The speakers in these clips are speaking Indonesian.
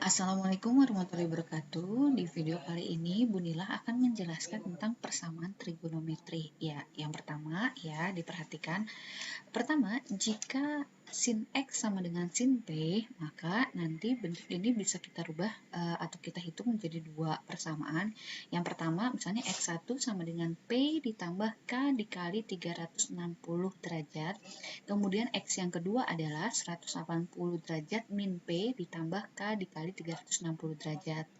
Assalamualaikum warahmatullahi wabarakatuh. Di video kali ini, Bu Nila akan menjelaskan tentang persamaan trigonometri. Ya, yang pertama ya, diperhatikan. Pertama, jika sin X sama dengan sin P, maka nanti bentuk ini bisa kita rubah atau kita hitung menjadi dua persamaan. Yang pertama, misalnya X1 sama dengan P ditambah K dikali 360 derajat. Kemudian X yang kedua adalah 180 derajat min P ditambah K dikali 360 derajat.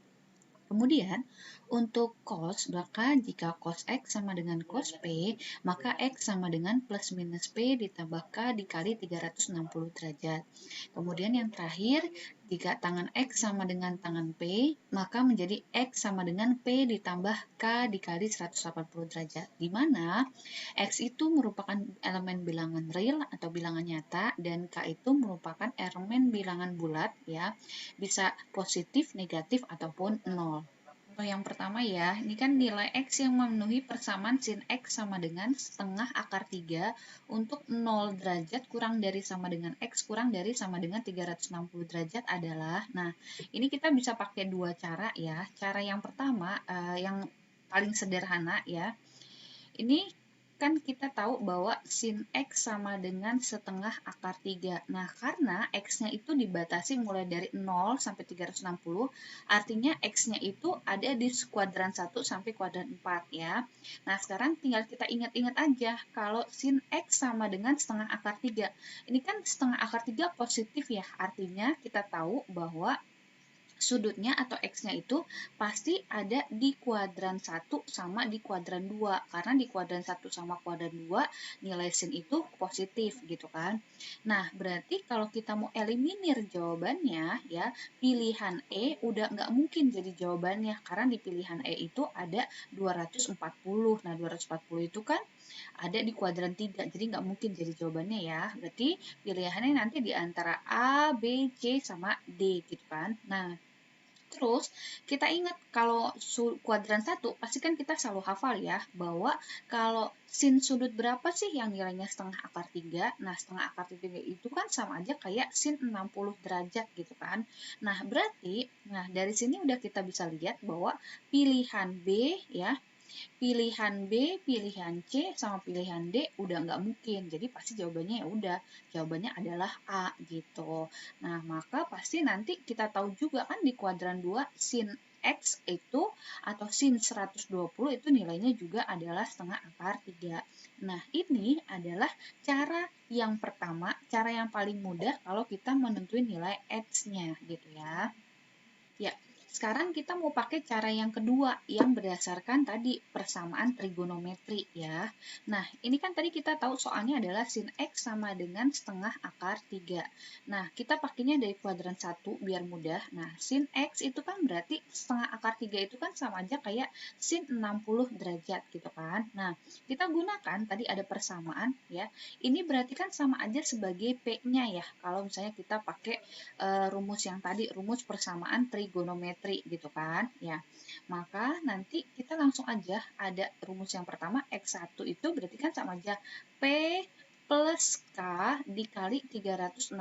Kemudian, untuk cos, maka jika cos X sama dengan cos P, maka X sama dengan plus minus P ditambah K dikali 360 derajat. Kemudian yang terakhir, jika tangan X sama dengan tangan P, maka menjadi X sama dengan P ditambah K dikali 180 derajat. Di mana X itu merupakan elemen bilangan real atau bilangan nyata, dan K itu merupakan elemen bilangan bulat, ya, bisa positif, negatif, ataupun 0. Contoh yang pertama ya, ini kan nilai X yang memenuhi persamaan sin X sama dengan setengah akar 3 untuk 0 derajat kurang dari sama dengan X kurang dari sama dengan 360 derajat adalah, nah ini kita bisa pakai dua cara ya. Cara yang pertama, yang paling sederhana ya, ini kan kita tahu bahwa sin X sama dengan setengah akar 3. Nah, karena X-nya itu dibatasi mulai dari 0 sampai 360, artinya X-nya itu ada di kuadran 1 sampai kuadran 4 ya. Nah, sekarang tinggal kita ingat-ingat aja kalau sin X sama dengan setengah akar 3. Ini kan setengah akar 3 positif ya, artinya kita tahu bahwa sudutnya atau X-nya itu pasti ada di kuadran 1 sama di kuadran 2. Karena di kuadran 1 sama kuadran 2 nilai sin itu positif gitu kan. Nah, berarti kalau kita mau eliminir jawabannya ya, pilihan E udah nggak mungkin jadi jawabannya. Karena di pilihan E itu ada 240. Nah, 240 itu kan ada di kuadran 3, jadi nggak mungkin jadi jawabannya ya. Berarti pilihannya nanti di antara A, B, C, sama D gitu kan. Nah, terus kita ingat kalau kuadran 1 pasti kan kita selalu hafal ya bahwa kalau sin sudut berapa sih yang nilainya setengah akar 3. Nah, setengah akar 3 itu kan sama aja kayak sin 60 derajat gitu kan. Nah, berarti dari sini udah kita bisa lihat bahwa pilihan B ya, pilihan B, pilihan C, sama pilihan D udah nggak mungkin. Jadi pasti jawabannya ya udah, jawabannya adalah A gitu. Nah, maka pasti nanti kita tahu juga kan di kuadran 2 sin X itu atau sin 120 itu nilainya juga adalah setengah akar 3. Nah, ini adalah cara yang pertama, cara yang paling mudah kalau kita menentuin nilai X-nya gitu ya. Ya, sekarang kita mau pakai cara yang kedua yang berdasarkan tadi persamaan trigonometri ya. Nah, ini kan tadi kita tahu soalnya adalah sin X sama dengan setengah akar 3. Nah, kita pakainya dari kuadran 1 biar mudah. Nah, sin X itu kan berarti setengah akar 3 itu kan sama aja kayak sin 60 derajat gitu kan. Nah, kita gunakan tadi ada persamaan ya. Ini berarti kan sama aja sebagai P-nya ya. Kalau misalnya kita pakai rumus yang tadi, rumus persamaan trigonometri gitu kan ya. Maka nanti kita langsung aja ada rumus yang pertama, X1 itu berarti kan sama aja P plus K dikali 360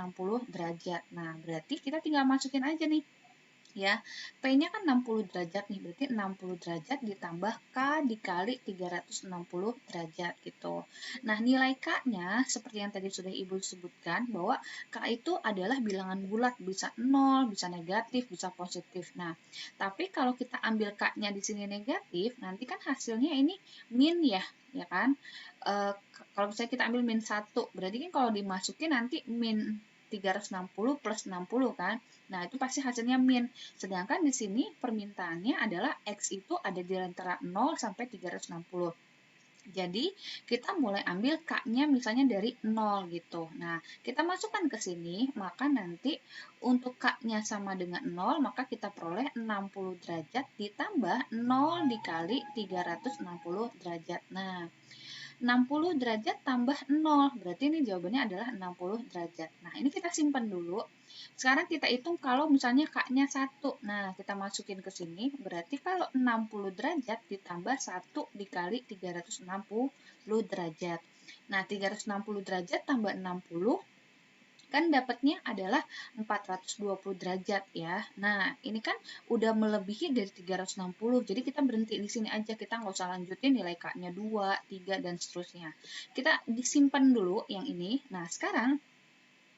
derajat. Nah, berarti kita tinggal masukin aja nih ya, P-nya kan 60 derajat nih, berarti 60 derajat ditambah K dikali 360 derajat gitu. Nah, nilai K-nya seperti yang tadi sudah Ibu sebutkan bahwa K itu adalah bilangan bulat, bisa 0, bisa negatif, bisa positif. Nah, tapi kalau kita ambil K-nya di sini negatif, nanti kan hasilnya ini min ya kan? Kalau misalnya kita ambil min 1, berarti kan kalau dimasukin nanti min 360 plus 60 kan. Nah, itu pasti hasilnya min. Sedangkan di sini permintaannya adalah X itu ada di antara 0 sampai 360. Jadi, kita mulai ambil K-nya misalnya dari 0 gitu. Nah, kita masukkan ke sini, maka nanti untuk K-nya sama dengan 0, maka kita peroleh 60 derajat ditambah 0 dikali 360 derajat. Nah, 60 derajat tambah 0, berarti ini jawabannya adalah 60 derajat. Nah, ini kita simpan dulu. Sekarang kita hitung kalau misalnya K-nya 1. Nah, kita masukin ke sini, berarti kalau 60 derajat ditambah 1 dikali 360 derajat. Nah, 360 derajat tambah 60, kan dapatnya adalah 420 derajat ya. Nah, ini kan udah melebihi dari 360, jadi kita berhenti di sini aja, kita nggak usah lanjutin nilai K-nya 2, 3, dan seterusnya. Kita disimpan dulu yang ini. Nah, sekarang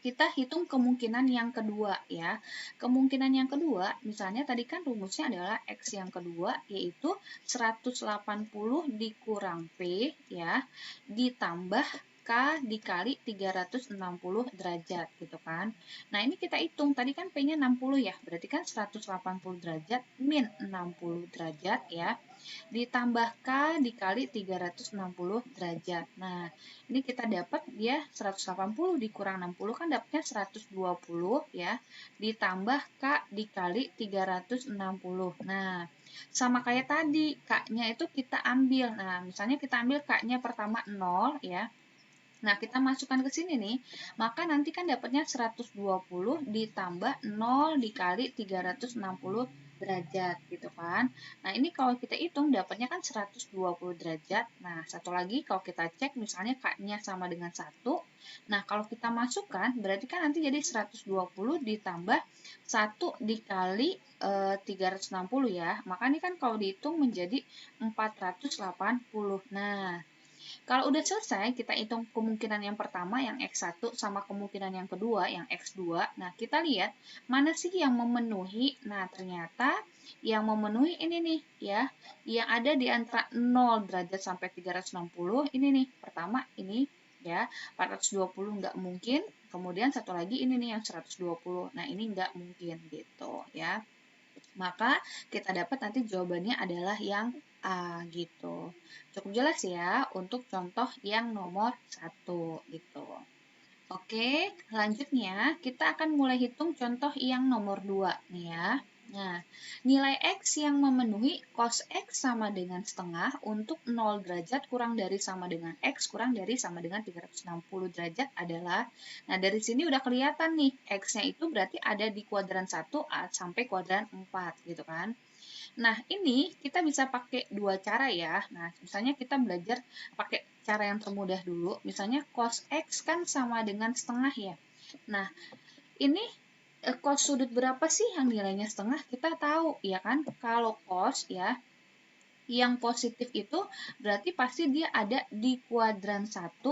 kita hitung kemungkinan yang kedua ya. Kemungkinan yang kedua, misalnya tadi kan rumusnya adalah X yang kedua, yaitu 180 dikurang P ya, ditambah K dikali 360 derajat gitu kan. Nah ini kita hitung, tadi kan P-nya 60 ya, berarti kan 180 derajat min 60 derajat ya, ditambah K dikali 360 derajat. Nah, ini kita dapat dia 180 dikurang 60 kan dapatnya 120 ya, ditambah K dikali 360. Nah, sama kayak tadi, K-nya itu kita ambil. Nah, misalnya kita ambil K-nya pertama 0 ya. Nah, kita masukkan ke sini nih, maka nanti kan dapatnya 120 ditambah 0 dikali 360 derajat gitu kan. Nah, ini kalau kita hitung dapatnya kan 120 derajat. Nah, satu lagi kalau kita cek misalnya K-nya sama dengan 1. Nah, kalau kita masukkan berarti kan nanti jadi 120 ditambah 1 dikali 360 ya. Maka ini kan kalau dihitung menjadi 480. Nah, kalau udah selesai, kita hitung kemungkinan yang pertama, yang X1, sama kemungkinan yang kedua, yang X2. Nah, kita lihat mana sih yang memenuhi. Nah, ternyata yang memenuhi ini nih, ya. Yang ada di antara 0 derajat sampai 360, ini nih. Pertama, ini, ya. 420 nggak mungkin. Kemudian satu lagi ini nih yang 120. Nah, ini nggak mungkin gitu, ya. Maka kita dapat nanti jawabannya adalah yang A gitu. Cukup jelas ya untuk contoh yang nomor 1 gitu. Oke, selanjutnya kita akan mulai hitung contoh yang nomor 2 nih ya. Nah, nilai X yang memenuhi cos X sama dengan setengah untuk 0 derajat kurang dari sama dengan X kurang dari sama dengan 360 derajat adalah, nah dari sini udah kelihatan nih, X-nya itu berarti ada di kuadran 1 sampai kuadran 4 gitu kan. Nah, ini kita bisa pakai dua cara ya. Nah, misalnya kita belajar pakai cara yang termudah dulu. Misalnya cos X kan sama dengan setengah ya. Nah, ini cos sudut berapa sih yang nilainya setengah? Kita tahu ya kan, kalau cos ya, yang positif itu berarti pasti dia ada di kuadran 1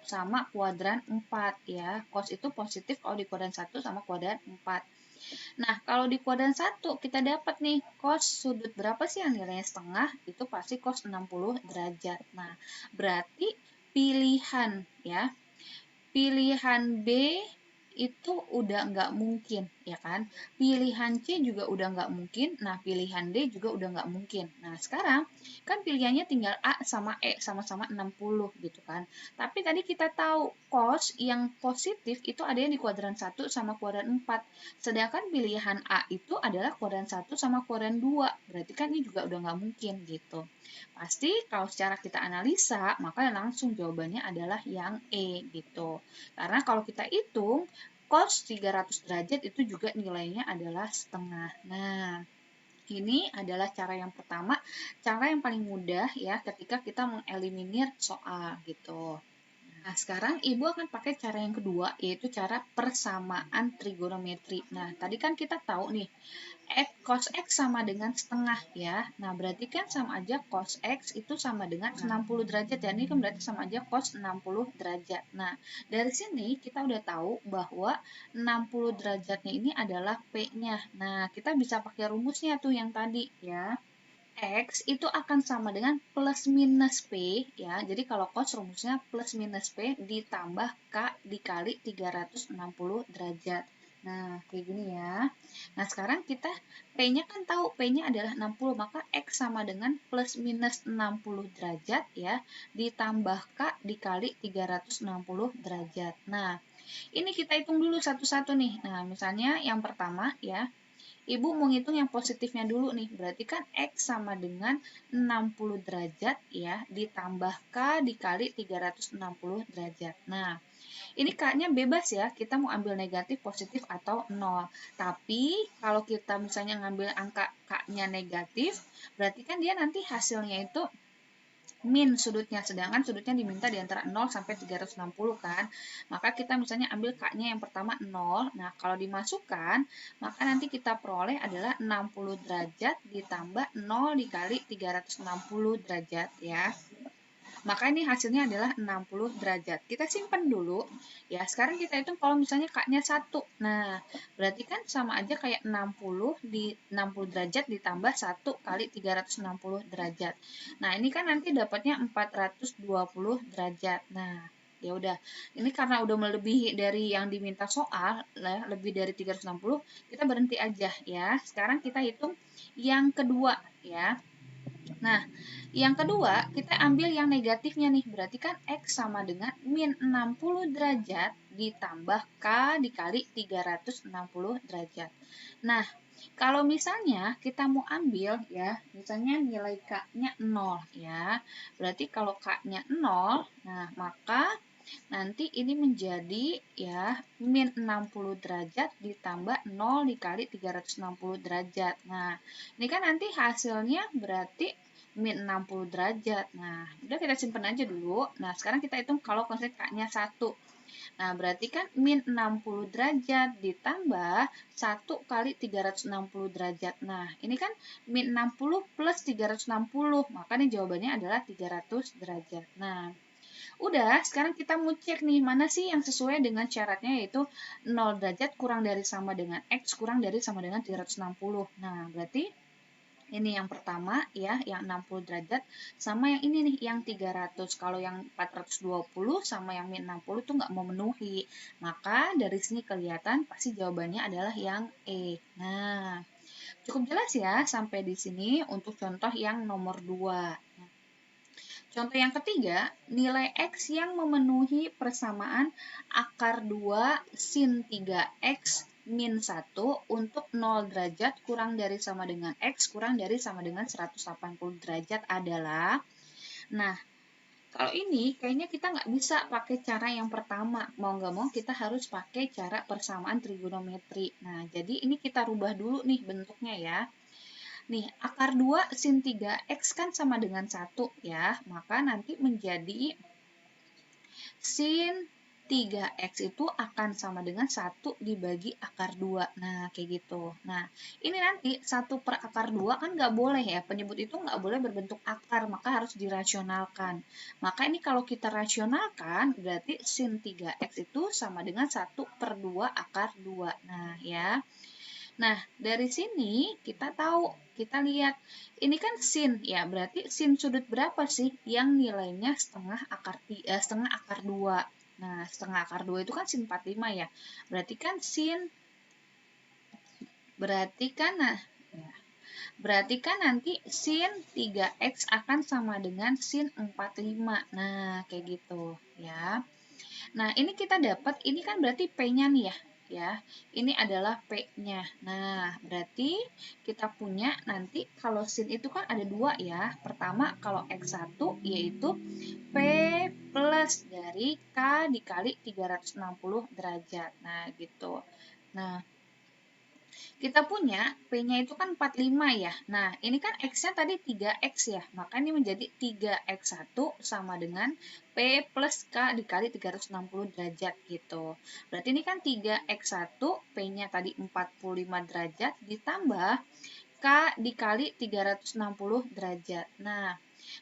sama kuadran 4 ya. Cos itu positif kalau di kuadran 1 sama kuadran 4. Nah, kalau di kuadran 1 kita dapat nih cos sudut berapa sih yang nilainya setengah? Itu pasti cos 60 derajat. Nah, berarti pilihan ya, pilihan B itu udah nggak mungkin, ya kan? Pilihan C juga udah nggak mungkin, nah pilihan D juga udah nggak mungkin. Nah, sekarang kan pilihannya tinggal A sama E sama-sama 60 gitu kan. Tapi tadi kita tahu cos yang positif itu ada yang di kuadran 1 sama kuadran 4. Sedangkan pilihan A itu adalah kuadran 1 sama kuadran 2. Berarti kan ini juga udah nggak mungkin gitu. Pasti kalau secara kita analisa, maka langsung jawabannya adalah yang E gitu. Karena kalau kita hitung, cos 300 derajat itu juga nilainya adalah setengah. Nah, ini adalah cara yang pertama, cara yang paling mudah ya ketika kita mengeliminir soal gitu. Nah, sekarang Ibu akan pakai cara yang kedua, yaitu cara persamaan trigonometri. Nah, tadi kan kita tahu nih, cos X sama dengan setengah ya. Nah, berarti kan sama aja cos X itu sama dengan 60 derajat ya. Ini kan berarti sama aja cos 60 derajat. Nah, dari sini kita udah tahu bahwa 60 derajatnya ini adalah P-nya. Nah, kita bisa pakai rumusnya tuh yang tadi ya. X itu akan sama dengan plus minus P ya. Jadi kalau cos rumusnya plus minus P ditambah K dikali 360 derajat. Nah, kayak gini ya. Nah, sekarang kita P-nya kan tahu P-nya adalah 60, maka X sama dengan plus minus 60 derajat ya, ditambah K dikali 360 derajat. Nah, ini kita hitung dulu satu-satu nih. Nah, misalnya yang pertama ya, Ibu mau ngitung yang positifnya dulu nih, berarti kan X sama dengan 60 derajat ya, ditambah K dikali 360 derajat. Nah, ini K-nya bebas ya, kita mau ambil negatif, positif, atau 0. Tapi, kalau kita misalnya ngambil angka K-nya negatif, berarti kan dia nanti hasilnya itu min sudutnya, sedangkan sudutnya diminta di antara 0 sampai 360 kan. Maka kita misalnya ambil K-nya yang pertama 0. Nah, kalau dimasukkan, maka nanti kita peroleh adalah 60 derajat ditambah 0 dikali 360 derajat ya. Maka ini hasilnya adalah 60 derajat. Kita simpan dulu. Ya, sekarang kita hitung kalau misalnya K-nya 1. Nah, berarti kan sama aja kayak 60 derajat ditambah 1 kali 360 derajat. Nah, ini kan nanti dapatnya 420 derajat. Nah, ya udah. Ini karena udah melebihi dari yang diminta soal, lebih dari 360, kita berhenti aja ya. Sekarang kita hitung yang kedua ya. Nah, yang kedua, kita ambil yang negatifnya nih. Berarti kan X sama dengan min 60 derajat ditambah K dikali 360 derajat. Nah, kalau misalnya kita mau ambil ya, misalnya nilai K-nya 0 ya. Berarti kalau K-nya 0, nah maka nanti ini menjadi ya min 60 derajat ditambah 0 dikali 360 derajat. Nah, ini kan nanti hasilnya berarti min 60 derajat. Nah, udah kita simpan aja dulu. Nah, sekarang kita hitung kalau konsep K-nya 1. Nah, berarti kan min 60 derajat ditambah 1 kali 360 derajat. Nah, ini kan min 60 plus 360. Maka nih jawabannya adalah 300 derajat. Nah, udah, sekarang kita mau cek nih, mana sih yang sesuai dengan syaratnya, yaitu 0 derajat kurang dari sama dengan X kurang dari sama dengan 360. Nah, berarti ini yang pertama ya, yang 60 derajat sama yang ini nih, yang 300. Kalau yang 420 sama yang min 60 itu nggak memenuhi. Maka dari sini kelihatan pasti jawabannya adalah yang E. Nah, cukup jelas ya sampai di sini untuk contoh yang nomor 2. Contoh yang ketiga, nilai X yang memenuhi persamaan akar 2 sin 3X min 1 untuk 0 derajat kurang dari sama dengan X kurang dari sama dengan 180 derajat adalah, nah, kalau ini kayaknya kita nggak bisa pakai cara yang pertama. Mau nggak mau kita harus pakai cara persamaan trigonometri. Nah, jadi ini kita rubah dulu nih bentuknya ya. Nih, akar 2 sin 3X kan sama dengan 1 ya. Maka nanti menjadi sin 3X itu akan sama dengan 1 dibagi akar 2. Nah, kayak gitu. Nah, ini nanti 1 per akar 2 kan nggak boleh ya. Penyebut itu nggak boleh berbentuk akar, maka harus dirasionalkan. Maka ini kalau kita rasionalkan, berarti sin 3X itu sama dengan 1 per 2 akar 2. Nah, ya. Nah, dari sini kita tahu, kita lihat, ini kan sin ya, berarti sin sudut berapa sih yang nilainya setengah akar 2. Nah, setengah akar 2 itu kan sin 45 ya. Berarti kan nah, ya. Berarti kan nanti sin 3X akan sama dengan sin 45. Nah, kayak gitu ya. Nah, ini kita dapat, ini kan berarti P-nya nih ya. Ini adalah P-nya. Nah, berarti kita punya nanti kalau sin itu kan ada 2 ya. Pertama, kalau X1 yaitu P plus dari K dikali 360 derajat. Nah, gitu. Nah, kita punya P-nya itu kan 45 ya. Nah, ini kan X-nya tadi 3X ya. Maka ini menjadi 3X1 sama dengan P plus K dikali 360 derajat gitu. Berarti ini kan 3X1, P-nya tadi 45 derajat ditambah K dikali 360 derajat. Nah,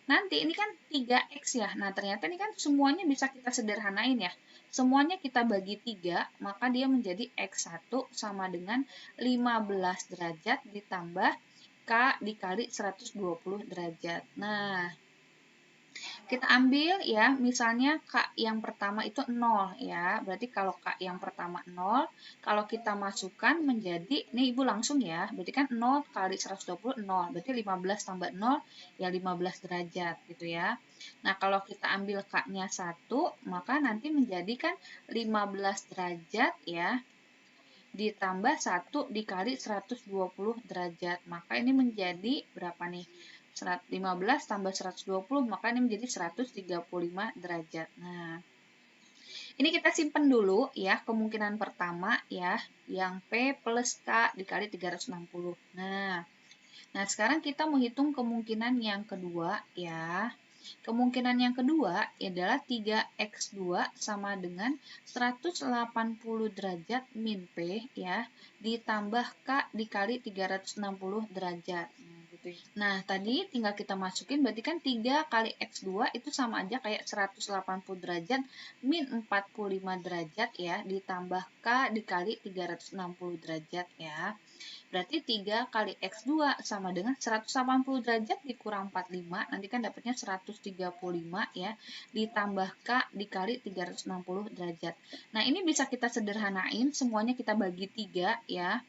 nanti ini kan 3X ya. Nah, ternyata ini kan semuanya bisa kita sederhanain ya. Semuanya kita bagi 3, maka dia menjadi X1 sama dengan 15 derajat ditambah K dikali 120 derajat. Nah, kita ambil ya, misalnya K yang pertama itu 0 ya. Berarti kalau K yang pertama 0, kalau kita masukkan menjadi, ini Ibu langsung ya, berarti kan 0 kali 120, 0. Berarti 15 tambah 0, ya 15 derajat gitu ya. Nah, kalau kita ambil K-nya 1, maka nanti menjadi kan 15 derajat ya, ditambah 1 dikali 120 derajat. Maka ini menjadi berapa nih? 15 tambah 120, maka ini menjadi 135 derajat. Nah, ini kita simpan dulu ya, kemungkinan pertama ya, yang P plus K dikali 360. Nah, sekarang kita menghitung kemungkinan yang kedua ya. Kemungkinan yang kedua adalah 3x2 sama dengan 180 derajat min P ya, ditambah K dikali 360 derajat. Nah, gitu ya. Nah, tadi tinggal kita masukin, berarti kan 3 kali X2 itu sama aja kayak 180 derajat min 45 derajat ya, ditambah K dikali 360 derajat ya. Berarti 3 kali X2 sama dengan 180 derajat dikurang 45, nanti kan dapatnya 135 ya, ditambah K dikali 360 derajat. Nah, ini bisa kita sederhanain, semuanya kita bagi 3 ya.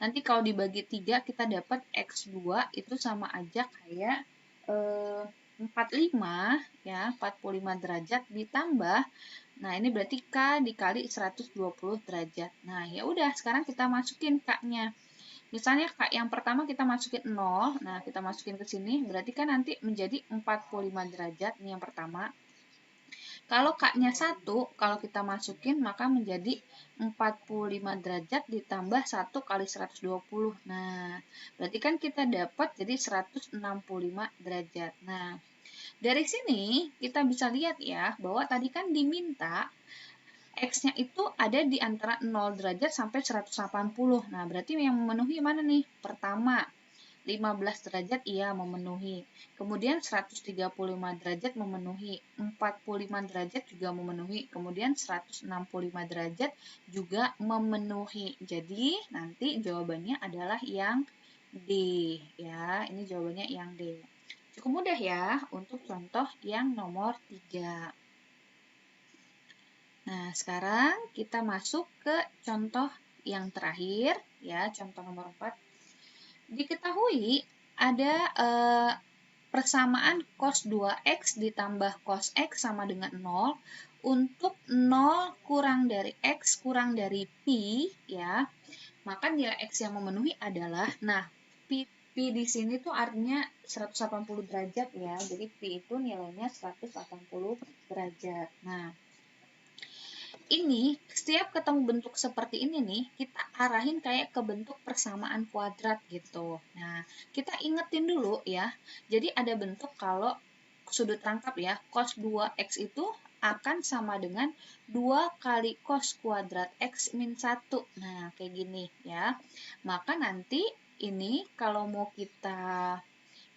Nanti kalau dibagi 3 kita dapat X2 itu sama aja kayak 45 ya, 45 derajat ditambah, nah ini berarti K dikali 120 derajat. Nah, ya udah sekarang kita masukin K-nya. Misalnya yang pertama kita masukin 0, nah kita masukin ke sini, berarti kan nanti menjadi 45 derajat, ini yang pertama. Kalau K-nya 1, kalau kita masukin maka menjadi 45 derajat ditambah 1 kali 120. Nah, berarti kan kita dapat jadi 165 derajat. Nah, dari sini kita bisa lihat ya, bahwa tadi kan diminta X-nya itu ada di antara 0 derajat sampai 180. Nah, berarti yang memenuhi mana nih? Pertama, 15 derajat iya memenuhi. Kemudian 135 derajat memenuhi. 45 derajat juga memenuhi. Kemudian 165 derajat juga memenuhi. Jadi, nanti jawabannya adalah yang D. Ya, ini jawabannya yang D. Cukup mudah ya untuk contoh yang nomor 3. Nah, sekarang kita masuk ke contoh yang terakhir, ya, contoh nomor 4. Diketahui ada persamaan cos 2x ditambah cos x sama dengan 0 untuk 0 kurang dari x kurang dari pi, ya. Maka nilai x yang memenuhi adalah, nah, pi di sini tuh artinya 180 derajat ya. Jadi pi itu nilainya 180 derajat. Nah, ini setiap ketemu bentuk seperti ini nih, kita arahin kayak ke bentuk persamaan kuadrat gitu. Nah, kita ingetin dulu ya. Jadi ada bentuk kalau sudut rangkap ya, cos 2x itu akan sama dengan 2 kali cos kuadrat x min 1. Nah, kayak gini ya. Maka nanti ini kalau mau kita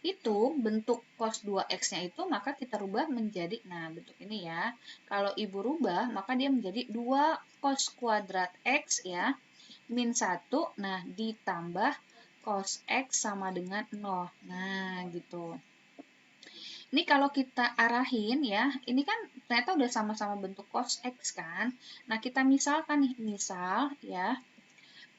itu bentuk cos 2x-nya itu maka kita rubah menjadi, nah bentuk ini ya. Kalau ibu rubah maka dia menjadi 2 cos kuadrat x ya, min 1, nah ditambah cos x sama dengan 0. Nah gitu. Ini kalau kita arahin ya, ini kan ternyata udah sama-sama bentuk cos x kan. Nah kita misalkan nih, misal ya,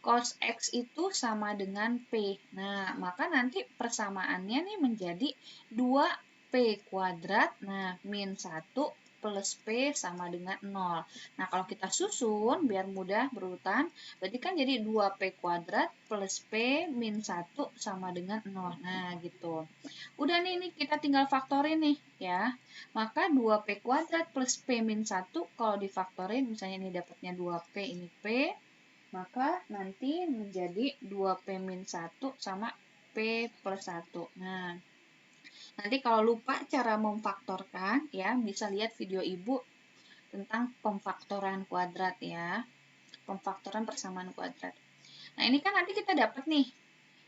cos X itu sama dengan P. Nah, maka nanti persamaannya nih menjadi 2P kuadrat, nah, min 1 plus P sama dengan 0. Nah, kalau kita susun, biar mudah berurutan, berarti kan jadi 2P kuadrat plus P min 1 sama dengan 0. Nah, gitu. Udah nih, ini kita tinggal faktorin nih, ya. Maka 2P kuadrat plus P min 1, kalau difaktorin, misalnya ini dapatnya 2P, ini P, maka nanti menjadi 2P min 1 sama P plus 1. Nah, nanti kalau lupa cara memfaktorkan, ya bisa lihat video ibu tentang pemfaktoran kuadrat ya. Pemfaktoran persamaan kuadrat. Nah, ini kan nanti kita dapat nih.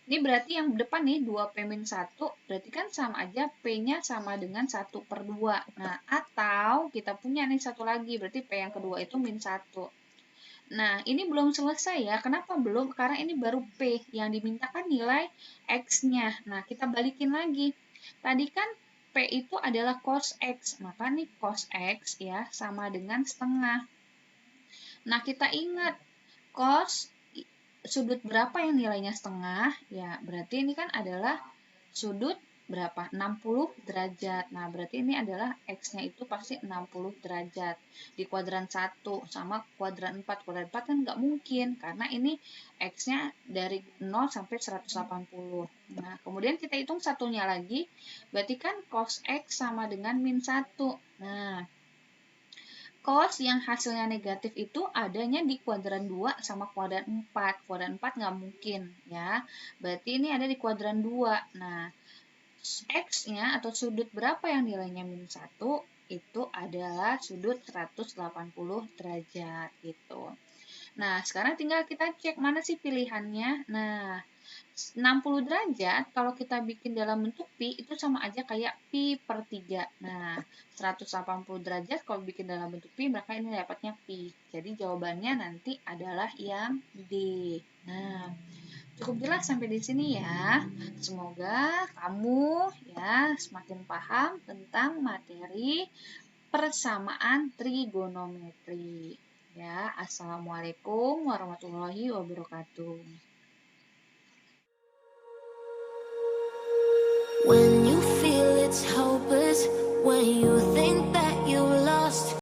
Ini berarti yang depan nih 2P min 1, berarti kan sama aja P-nya sama dengan 1 per 2. Nah, atau kita punya nih satu lagi, berarti P yang kedua itu min 1. Nah, ini belum selesai ya. Kenapa belum? Karena ini baru P. Yang dimintakan nilai X-nya. Nah, kita balikin lagi. Tadi kan P itu adalah cos X. Maka nih cos X ya sama dengan setengah. Nah, kita ingat cos sudut berapa yang nilainya setengah? Ya, berarti ini kan adalah sudut berapa? 60 derajat. Nah, berarti ini adalah X-nya itu pasti 60 derajat. Di kuadran 1 sama kuadran 4. Kuadran 4 kan nggak mungkin, karena ini X-nya dari 0 sampai 180. Nah, kemudian kita hitung satunya lagi, berarti kan cos X sama dengan min 1. Nah, cos yang hasilnya negatif itu adanya di kuadran 2 sama kuadran 4. Kuadran 4 nggak mungkin, ya. Berarti ini ada di kuadran 2. Nah, X-nya atau sudut berapa yang nilainya minus 1 itu adalah sudut 180 derajat gitu. Nah, sekarang tinggal kita cek mana sih pilihannya. Nah, 60 derajat kalau kita bikin dalam bentuk pi itu sama aja kayak pi per 3. Nah, 180 derajat kalau bikin dalam bentuk pi maka ini dapatnya pi. Jadi jawabannya nanti adalah yang D. Nah, cukup jelas sampai di sini ya. Semoga kamu ya semakin paham tentang materi persamaan trigonometri. Ya, assalamualaikum warahmatullahi wabarakatuh. When you feel it's hopeless, when you think that you